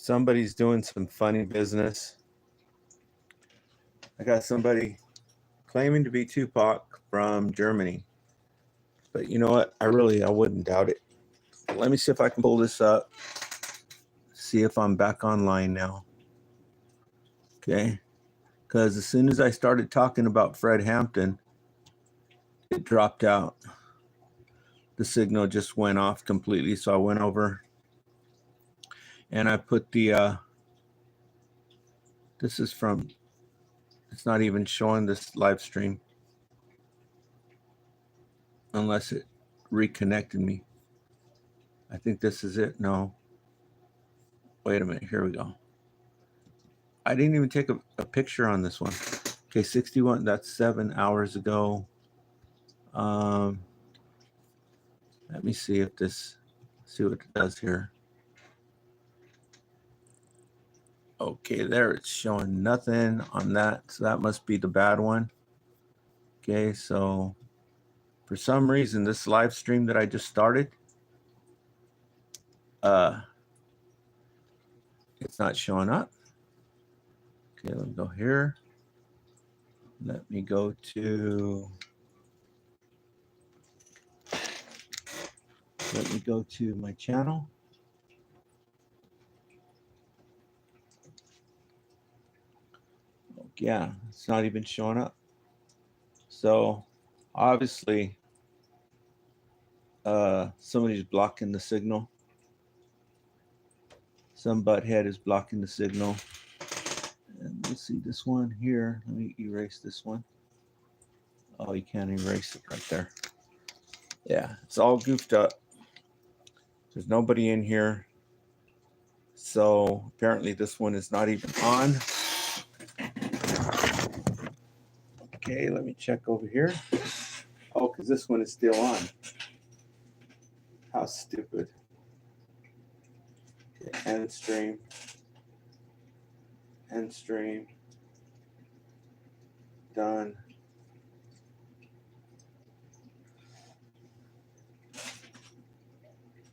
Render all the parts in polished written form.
somebody's doing some funny business. I got somebody claiming to be Tupac from Germany. But you know what? I wouldn't doubt it. Let me see if I can pull this up. See if I'm back online now. Okay. Because as soon as I started talking about Fred Hampton, it dropped out. The signal just went off completely. So I went over and I put the, this is from, it's not even showing this live stream. Unless it reconnected me. I think this is it. No. Wait a minute. Here we go. I didn't even take a picture on this one. Okay, 61. That's 7 hours ago. Let me see if this, see what it does here. Okay, there it's showing nothing on that. So that must be the bad one. Okay, so for some reason, this live stream that I just started, it's not showing up. Okay, let me go here. Let me go to my channel. Yeah, it's not even showing up. So obviously somebody's blocking the signal. Some butthead is blocking the signal. And let's see this one here. Let me erase this one. Oh, you can't erase it right there. Yeah, it's all goofed up. There's nobody in here. So apparently this one is not even on. Okay, let me check over here. Oh, because this one is still on. How stupid. Okay, end stream. End stream. Done.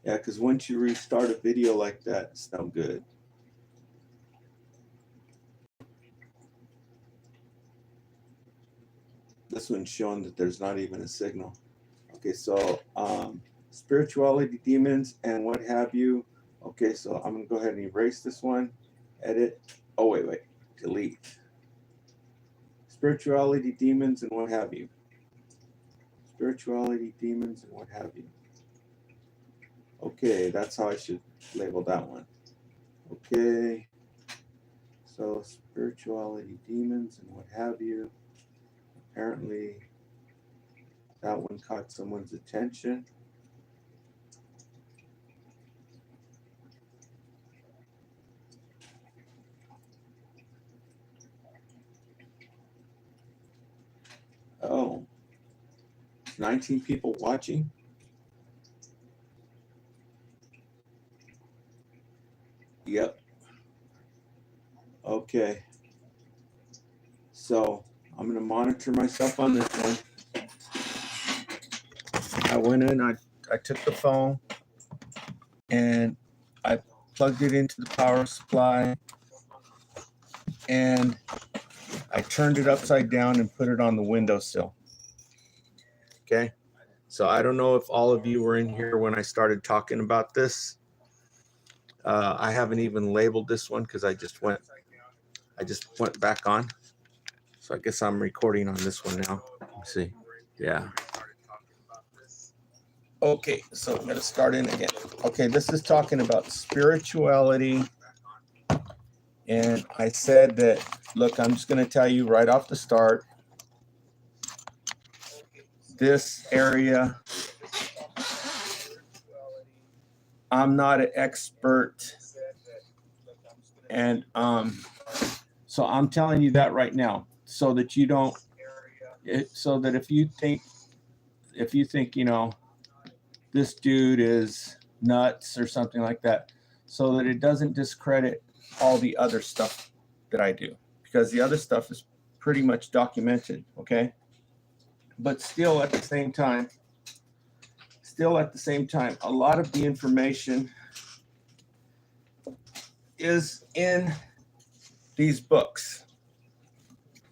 Yeah, because once you restart a video like that, it's no good. This one's showing that there's not even a signal. Okay, so spirituality, demons, and what have you. Okay, so I'm going to go ahead and erase this one. Edit. Oh, wait. Delete. Spirituality, demons, and what have you. Spirituality, demons, and what have you. Okay, that's how I should label that one. Okay. So spirituality, demons, and what have you. Apparently, that one caught someone's attention. Oh, 19 people watching. Yep. Okay. So I'm going to monitor myself on this one. I went in, I took the phone and I plugged it into the power supply and I turned it upside down and put it on the windowsill. Okay. So I don't know if all of you were in here when I started talking about this. I haven't even labeled this one because I just went back on. So I guess I'm recording on this one now. Let me see. Yeah. Okay, so I'm going to start in again. Okay, this is talking about spirituality. And I said that, look, I'm just going to tell you right off the start, this area, I'm not an expert. And so I'm telling you that right now, so that you don't, so that if you think, you know, this dude is nuts or something like that, so that it doesn't discredit all the other stuff that I do, because the other stuff is pretty much documented, okay? But still at the same time, a lot of the information is in these books,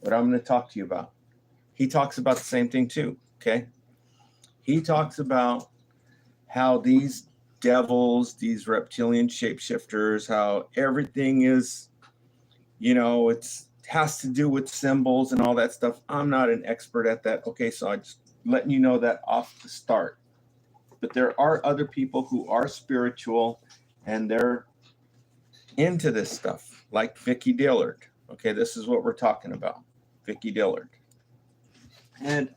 what I'm going to talk to you about. He talks about the same thing too, okay? He talks about how these devils, these reptilian shapeshifters, how everything is, you know, it's has to do with symbols and all that stuff. I'm not an expert at that. Okay, so I'm just letting you know that off the start. But there are other people who are spiritual and they're into this stuff, like Vicki Dillard. Okay, this is what we're talking about, Vicki Dillard. And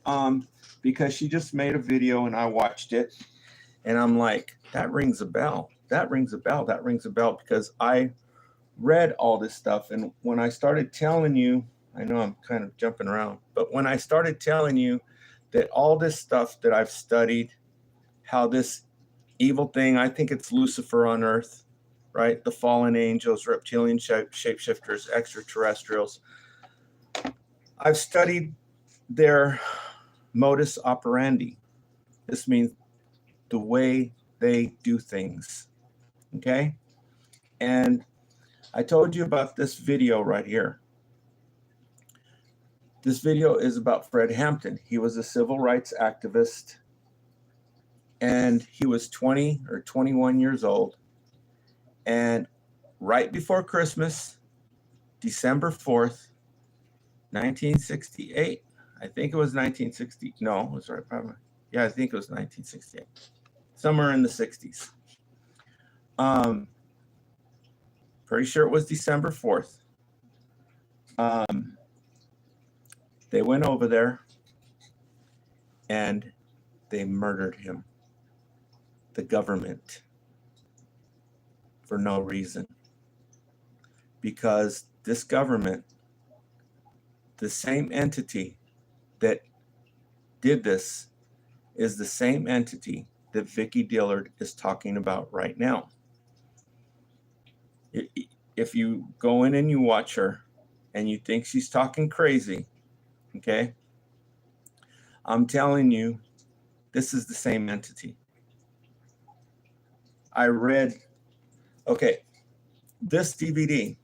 because she just made a video and I watched it, and I'm like, that rings a bell. That rings a bell. That rings a bell, because I read all this stuff. And when I started telling you, I know I'm kind of jumping around, but when I started telling you that all this stuff that I've studied, how this evil thing, I think it's Lucifer on earth, right? The fallen angels, reptilian shapeshifters, extraterrestrials. I've studied their modus operandi. This means the way they do things, okay? And I told you about this video right here. This video is about Fred Hampton. He was a civil rights activist, and he was 20 or 21 years old. And right before Christmas, December 4th, 1968, I think it was 1960. No, it was right, probably. Yeah, I think it was 1968. Somewhere in the 60s. Pretty sure it was December 4th. They went over there and they murdered him. The government. For no reason. Because this government, the same entity that did this, is the same entity that Vicki Dillard is talking about right now. If you go in and you watch her and you think she's talking crazy, okay, I'm telling you, this is the same entity. I read, okay, this DVD,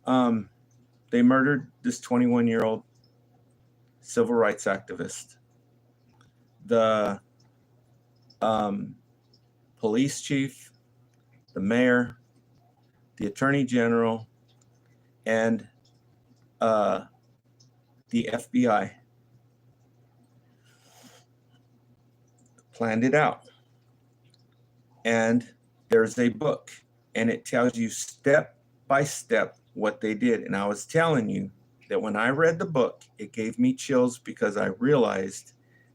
they murdered this 21-year-old civil rights activist. The police chief, the mayor, the attorney general, and the FBI planned it out. And there's a book, and it tells you step by step what they did. And I was telling you that when I read the book, it gave me chills, because I realized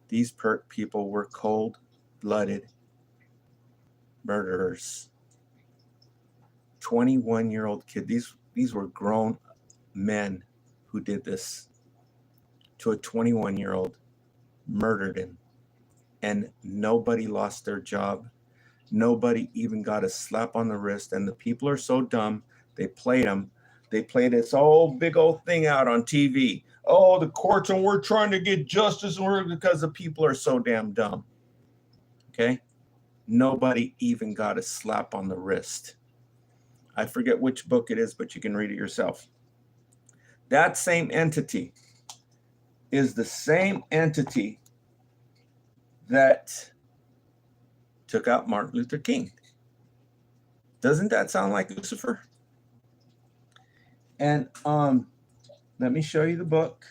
these people were cold-blooded murderers. 21-year-old kid. These were grown men who did this to a 21-year-old, murdered him. And nobody lost their job. Nobody even got a slap on the wrist. And the people are so dumb, they played them. They played this whole big old thing out on TV. Oh, the courts, and we're trying to get justice, and because the people are so damn dumb. Okay? Nobody even got a slap on the wrist. I forget which book it is, but you can read it yourself. That same entity is the same entity that took out Martin Luther King. Doesn't that sound like Lucifer? And let me show you the book.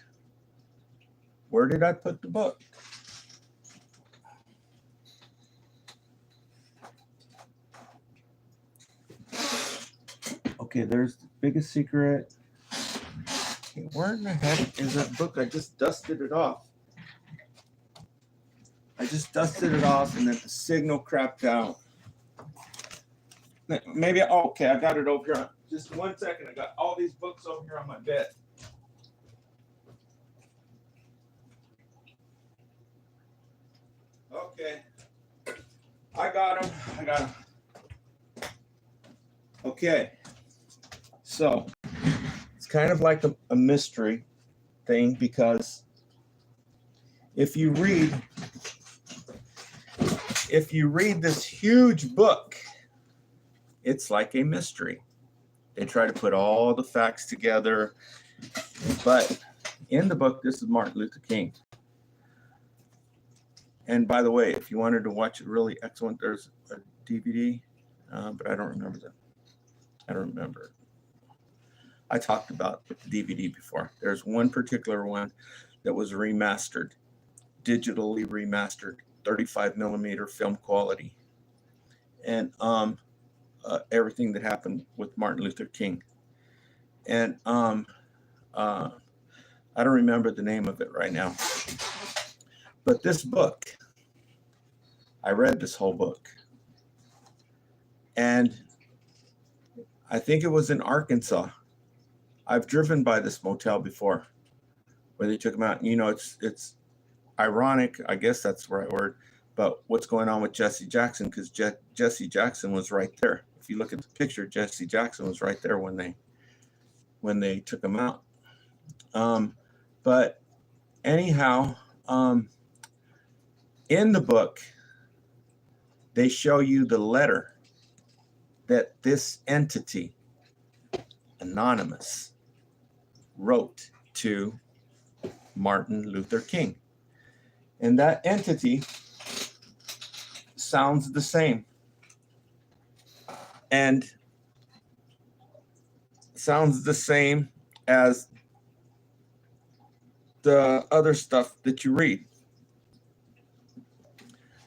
Where did I put the book? Okay, there's the biggest secret. Okay, where in the heck is that book? I just dusted it off. And then the signal crapped out. Maybe, okay, I got it over here. Just 1 second. I got all these books over here on my bed. Okay. I got them. Okay. So it's kind of like a mystery thing, because if you read this huge book, it's like a mystery. They try to put all the facts together. But in the book, this is Martin Luther King. And by the way, if you wanted to watch it really excellent, there's a DVD, but I don't remember that. I don't remember it. I talked about the DVD before. There's one particular one that was remastered, digitally remastered, 35 millimeter film quality. And everything that happened with Martin Luther King. And I don't remember the name of it right now. But this book, I read this whole book. And I think it was in Arkansas. I've driven by this motel before where they took him out. You know, it's ironic, I guess that's the right word, but what's going on with Jesse Jackson, because Jesse Jackson was right there. If you look at the picture, Jesse Jackson was right there when they took him out. But anyhow, in the book, they show you the letter that this entity, anonymous, wrote to Martin Luther King. And that entity sounds the same. And sounds the same as the other stuff that you read.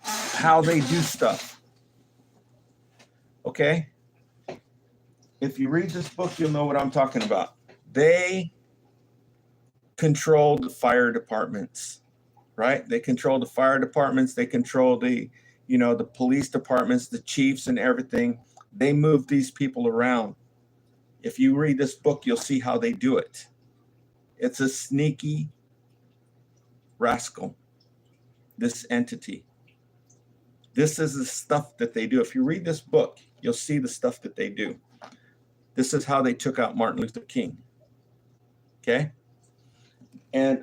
How they do stuff. Okay? If you read this book, you'll know what I'm talking about. They control the fire departments, right? They control the fire departments. They control the police departments, the chiefs and everything. They move these people around. If you read this book, you'll see how they do it. It's a sneaky rascal, this entity. This is the stuff that they do. If you read this book, you'll see the stuff that they do. This is how they took out Martin Luther King. Okay? And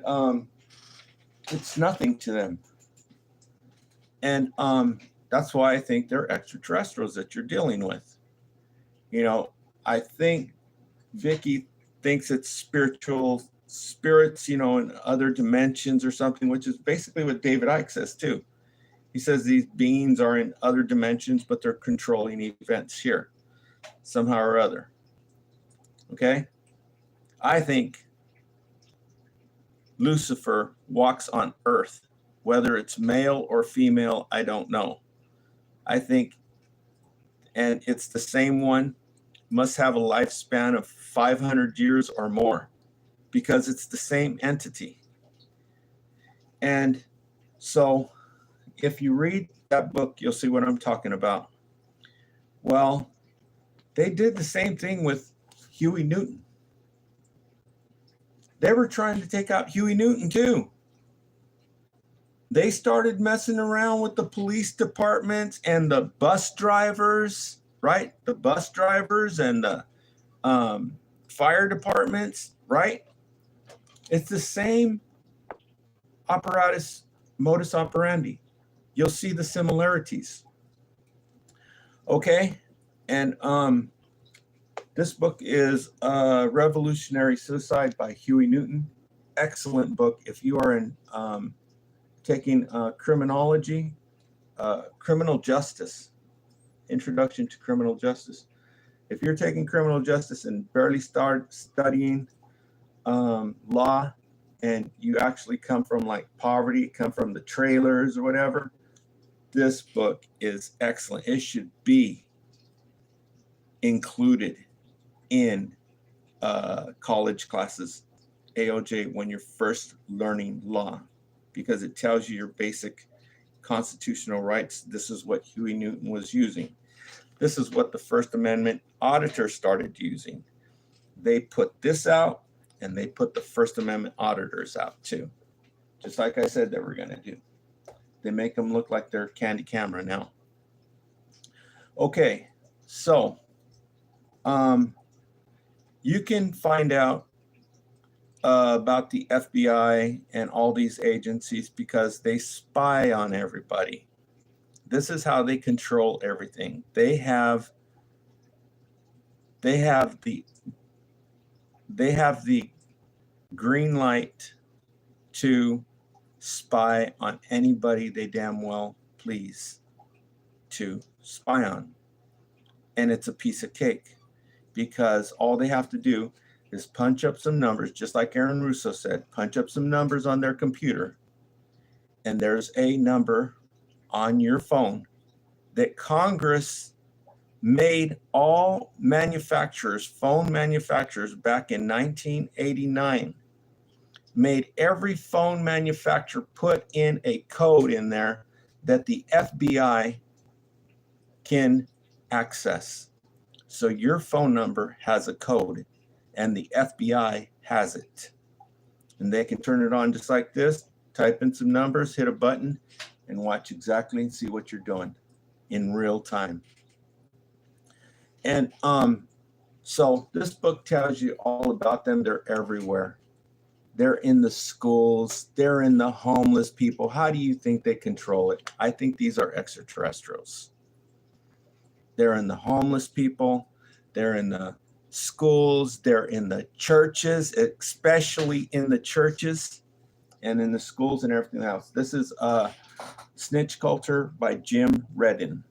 it's nothing to them. And that's why I think they're extraterrestrials that you're dealing with. You know, I think Vicky thinks it's spiritual spirits, in other dimensions or something, which is basically what David Icke says too. He says these beings are in other dimensions, but they're controlling events here somehow or other. Okay? I think Lucifer walks on earth. Whether it's male or female, I don't know. I think, and it's the same one, must have a lifespan of 500 years or more because it's the same entity. And so if you read that book, you'll see what I'm talking about. Well, they did the same thing with Huey Newton. They were trying to take out Huey Newton too. They started messing around with the police departments and the bus drivers, right? The bus drivers and the fire departments, right? It's the same apparatus, modus operandi. You'll see the similarities. Okay? And this book is Revolutionary Suicide by Huey Newton. Excellent book. If you are in taking criminology, criminal justice, introduction to criminal justice. If you're taking criminal justice and barely start studying law, and you actually come from like poverty, come from the trailers or whatever, this book is excellent. It should be included in college classes, AOJ, when you're first learning law, because it tells you your basic constitutional rights. This is what Huey Newton was using. This is what the First Amendment auditors started using. They put this out, and they put the First Amendment auditors out too, just like I said they were going to do. They make them look like they're candy camera now. Okay, so you can find out about the FBI and all these agencies because they spy on everybody. This is how they control everything. They have they have the green light to spy on anybody they damn well please to spy on. And it's a piece of cake, because all they have to do is punch up some numbers, just like Aaron Russo said, punch up some numbers on their computer, and there's a number on your phone that Congress made all manufacturers, phone manufacturers back in 1989, made every phone manufacturer put in a code in there that the FBI can access. So your phone number has a code and the FBI has it. And they can turn it on just like this, type in some numbers, hit a button, and watch exactly and see what you're doing in real time. And so this book tells you all about them. They're everywhere. They're in the schools. They're in the homeless people. How do you think they control it? I think these are extraterrestrials. They're in the homeless people. They're in the schools. They're in the churches, especially in the churches and in the schools and everything else. This is Snitch Culture by Jim Redden.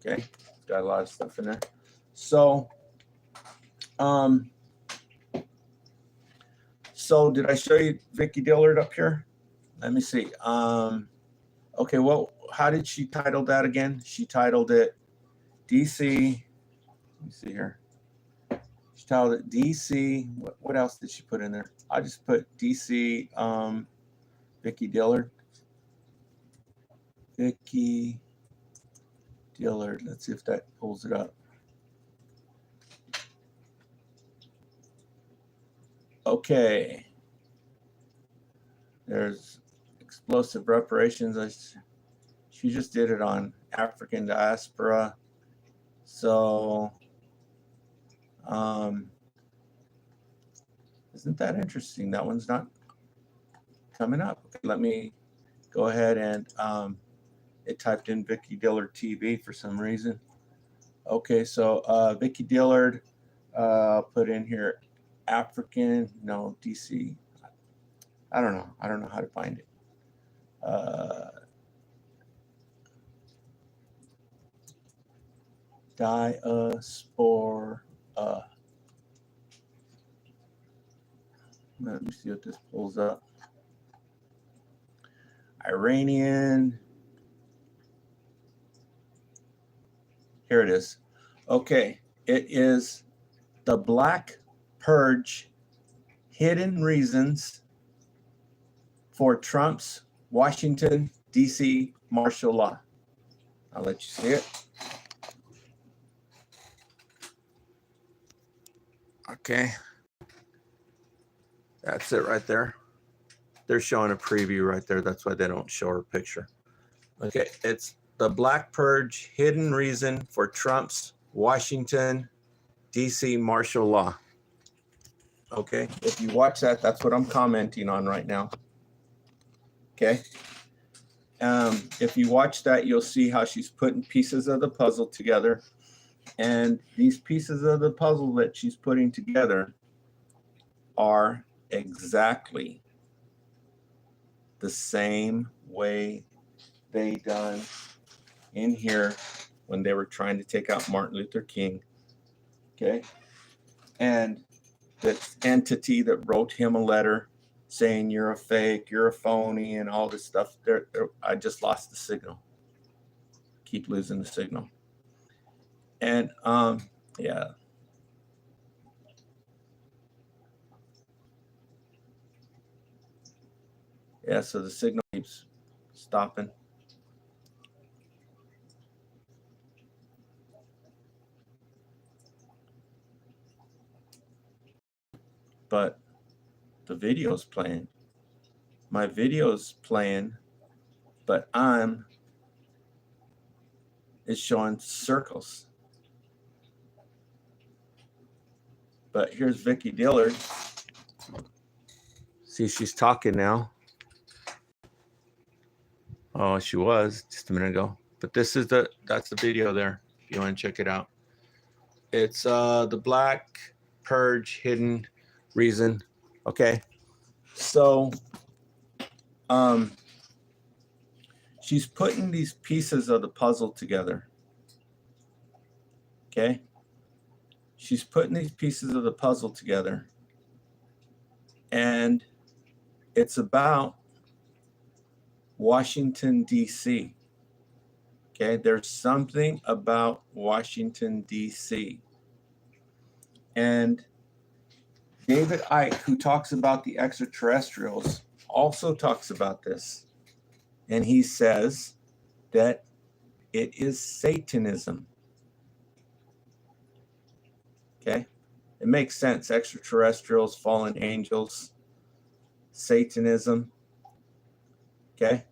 Okay, got a lot of stuff in there. So, so did I show you Vicki Dillard up here? Let me see. Okay, well, how did she title that again? She titled it DC. Let me see here. She titled it DC. What else did she put in there? I just put DC Vicki Dillard. Vicki Dillard. Let's see if that pulls it up. Okay. There's explosive reparations. She just did it on African diaspora. So, isn't that interesting? That one's not coming up. Okay, let me go ahead and it typed in Vicki Dillard TV for some reason. Okay, so Vicki Dillard, put in here African, no, DC. I don't know. I don't know how to find it. Diaspora. Let me see what this pulls up. Iranian. Here it is. Okay, it is the Black Purge, Hidden Reasons for Trump's Washington, D.C. martial law. I'll let you see it. Okay. That's it right there. They're showing a preview right there. That's why they don't show her picture. Okay, it's the Black Purge, Hidden Reason for Trump's Washington, D.C. martial law. Okay, if you watch that, that's what I'm commenting on right now. Okay. If you watch that, you'll see how she's putting pieces of the puzzle together. And these pieces of the puzzle that she's putting together are exactly the same way they done in here when they were trying to take out Martin Luther King. Okay. And that entity that wrote him a letter saying you're a fake, you're a phony, and all this stuff. I just lost the signal. Keep losing the signal. And yeah. Yeah, so the signal keeps stopping. But the video's playing. My video's playing, but it's showing circles. But here's Vicki Dillard. See, she's talking now. Oh, she was just a minute ago. But this is that's the video there, if you want to check it out. It's the Black Purge hidden reason. Okay. So she's putting these pieces of the puzzle together. Okay. She's putting these pieces of the puzzle together. And it's about Washington, D.C. Okay. There's something about Washington, D.C. And David Icke, who talks about the extraterrestrials, also talks about this. And he says that it is Satanism. Okay? It makes sense. Extraterrestrials, fallen angels, Satanism. Okay?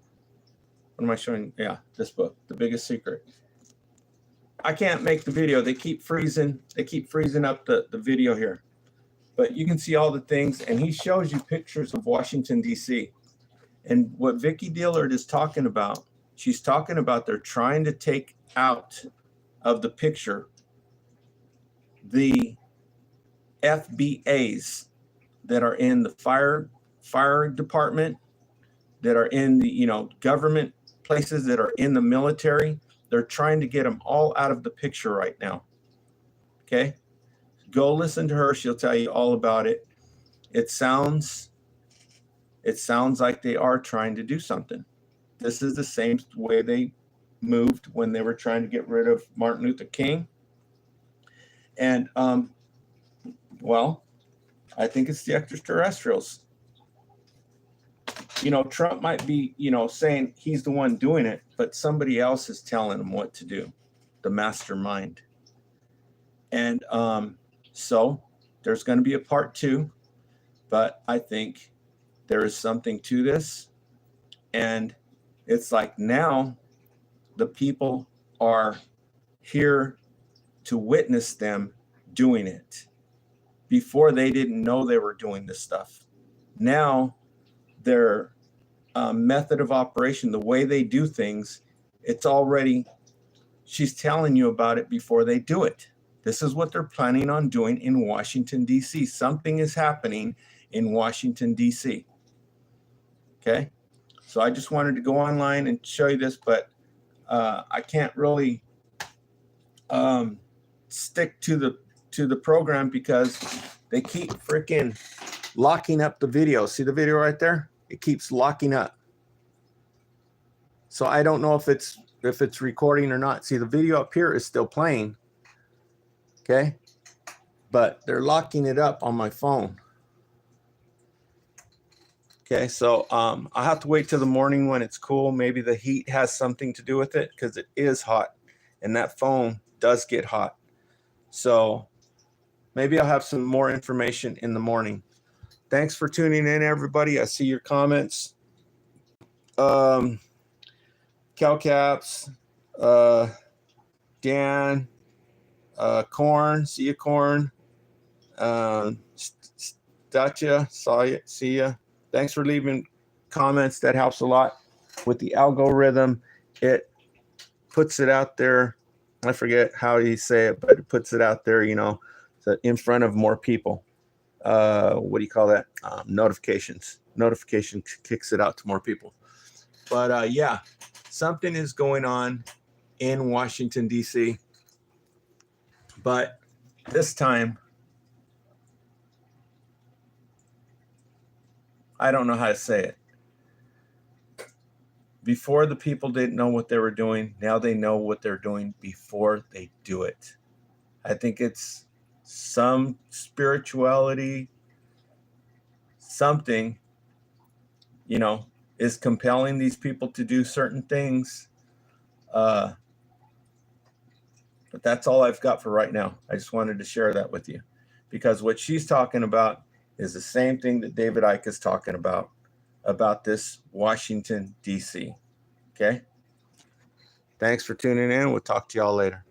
What am I showing? Yeah, this book, The Biggest Secret. I can't make the video. They keep freezing. They keep freezing up the video here. But you can see all the things, and he shows you pictures of Washington, D.C. And what Vicki Dillard is talking about, she's talking about they're trying to take out of the picture the FBAs that are in the fire department, that are in the government places, that are in the military. They're trying to get them all out of the picture right now. Okay? Go listen to her. She'll tell you all about it. It sounds like they are trying to do something. This is the same way they moved when they were trying to get rid of Martin Luther King. And, well, I think it's the extraterrestrials. Trump might be, saying he's the one doing it, but somebody else is telling him what to do, the mastermind. And so there's going to be a part 2, but I think there is something to this. And it's like now the people are here to witness them doing it. Before, they didn't know they were doing this stuff. Now their method of operation, the way they do things, it's already, she's telling you about it before they do it. This is what they're planning on doing in Washington, D.C. Something is happening in Washington, D.C. Okay? So I just wanted to go online and show you this, but I can't really stick to the program because they keep freaking locking up the video. See the video right there? It keeps locking up. So I don't know if it's recording or not. See, the video up here is still playing. Okay? But they're locking it up on my phone. Okay, so I'll have to wait till the morning when it's cool. Maybe the heat has something to do with it because it is hot. And that phone does get hot. So maybe I'll have some more information in the morning. Thanks for tuning in, everybody. I see your comments. Calcaps, Dan, Corn, see you, Corn. Statya, saw you, see ya. Thanks for leaving comments. That helps a lot with the algorithm. It puts it out there. I forget how you say it, but it puts it out there, so in front of more people. What do you call that? Notifications. Notification kicks it out to more people. But yeah, something is going on in Washington, D.C. But this time, I don't know how to say it. Before, the people didn't know what they were doing. Now they know what they're doing before they do it. I think it's some spirituality, something, is compelling these people to do certain things. But that's all I've got for right now. I just wanted to share that with you because what she's talking about is the same thing that David Icke is talking about this Washington, D.C. Okay? Thanks for tuning in. We'll talk to y'all later.